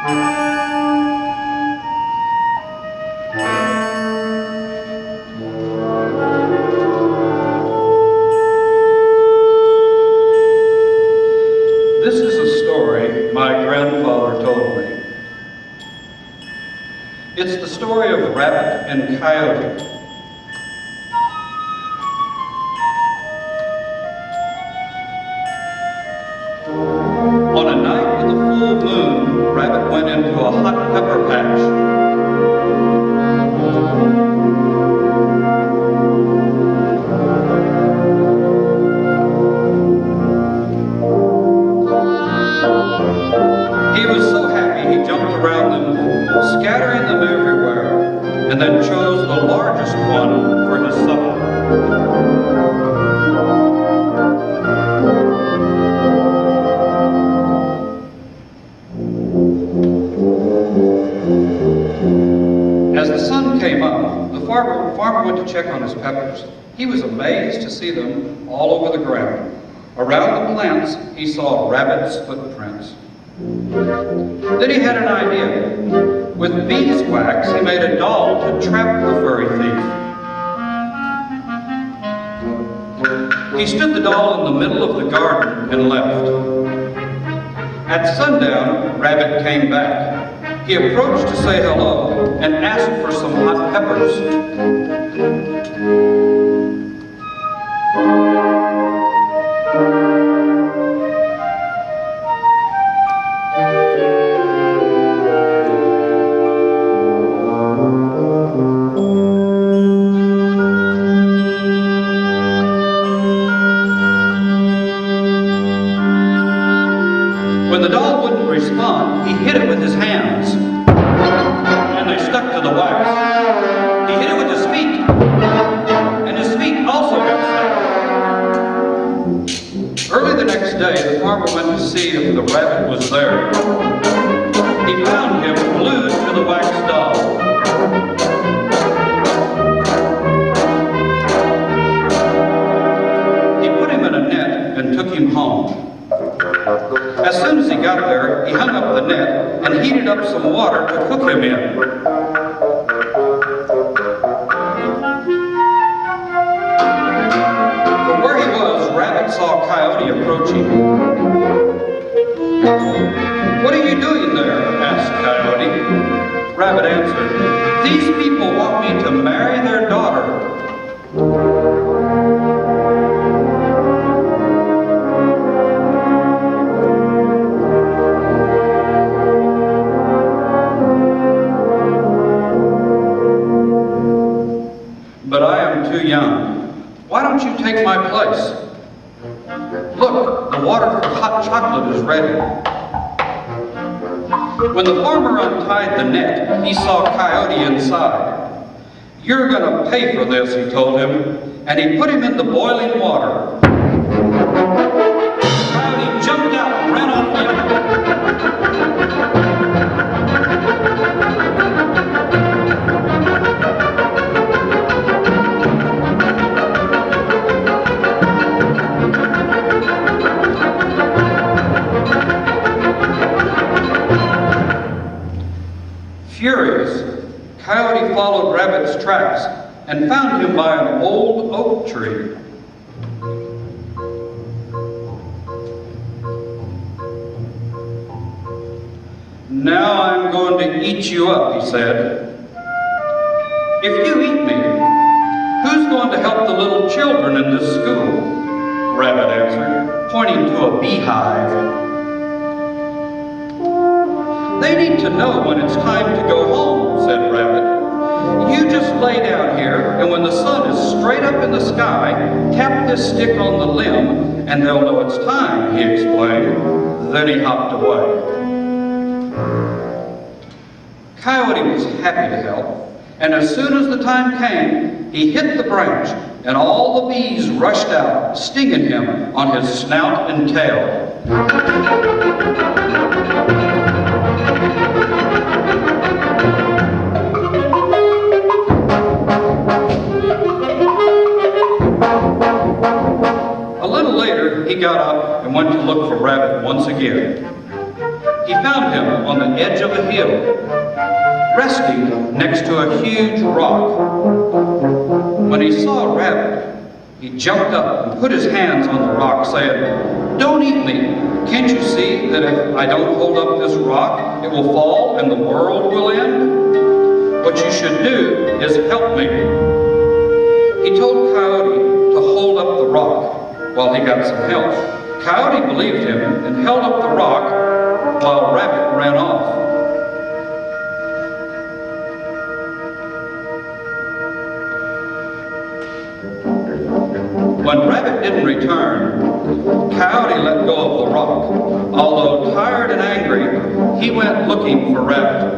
This is a story my grandfather told me. It's the story of Rabbit and Coyote. On a night with a full moon, Rabbit went into a hot pepper patch. He was so happy he jumped around them, scattering them everywhere, and then chose the largest one for his supper. As the sun came up, the farmer went to check on his peppers. He was amazed to see them all over the ground. Around the plants, he saw Rabbit's footprints. Then he had an idea. With beeswax, he made a doll to trap the furry thief. He stood the doll in the middle of the garden and left. At sundown, Rabbit came back. He approached to say hello and asked for some hot peppers. When the doll wouldn't respond, he hit it with his hands, and they stuck to the wax. He hit it with his feet, and his feet also got stuck. Early the next day, the farmer went to see if the rabbit was there. He found him glued to the wax doll. He put him in a net and took him home. As soon as he got there, he hung up the net and heated up some water to cook him in. From where he was, Rabbit saw Coyote approaching. "What are you doing there?" asked Coyote. Rabbit answered, "These people want me to marry their daughter." "But I am too young. Why don't you take my place? Look, the water for hot chocolate is ready." When the farmer untied the net, he saw Coyote inside. "You're gonna pay for this," he told him, and he put him in the boiling water. Coyote jumped out and ran off the other. Furious, Coyote followed Rabbit's tracks and found him by an old oak tree. "Now I'm going to eat you up," he said. "If you eat me, who's going to help the little children in this school?" Rabbit answered, pointing to a beehive. "They need to know when it's time to go home," said Rabbit. "You just lay down here, and when the sun is straight up in the sky, tap this stick on the limb, and they'll know it's time," he explained. Then he hopped away. Coyote was happy to help, and as soon as the time came, he hit the branch, and all the bees rushed out, stinging him on his snout and tail. A little later, he got up and went to look for Rabbit once again. he found him on the edge of a hill, resting next to a huge rock. When he saw Rabbit, he jumped up and put his hands on the rock, saying, "Don't eat me. Can't you see that if I don't hold up this rock, it will fall and the world will end? What you should do is help me." He told Coyote to hold up the rock while he got some help. Coyote believed him and held up the rock while Rabbit ran off. When Rabbit didn't return, Coyote let go of the rock. Although tired and angry, he went looking for Rabbit.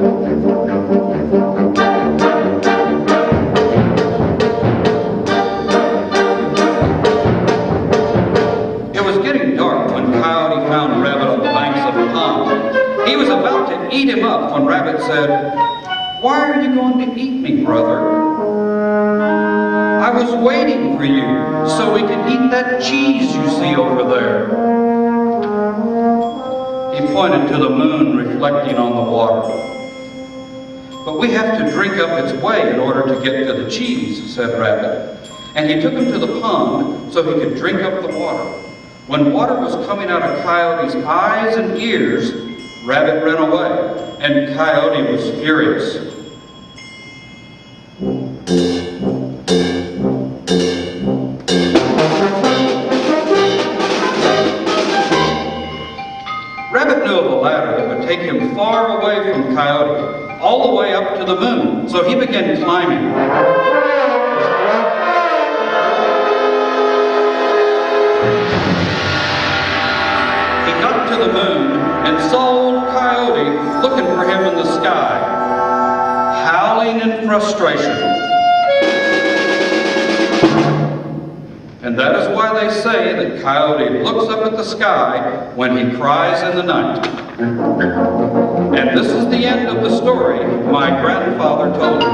It was getting dark when Coyote found Rabbit on the banks of a pond. He was about to eat him up when Rabbit said, "Why are you going to eat me, brother? I was waiting for you so we could eat that cheese you see over there." He pointed to the moon reflecting on the water. "But we have to drink up its way in order to get to the cheese," said Rabbit. And he took him to the pond so he could drink up the water. When water was coming out of Coyote's eyes and ears, Rabbit ran away, and Coyote was furious. Rabbit knew of a ladder that would take him far away from Coyote, all the way up to the moon, so he began climbing. He got to the moon and saw old Coyote looking for him in the sky, howling in frustration. And that is why they say that Coyote looks up at the sky when he cries in the night. And this is the end of the story my grandfather told me.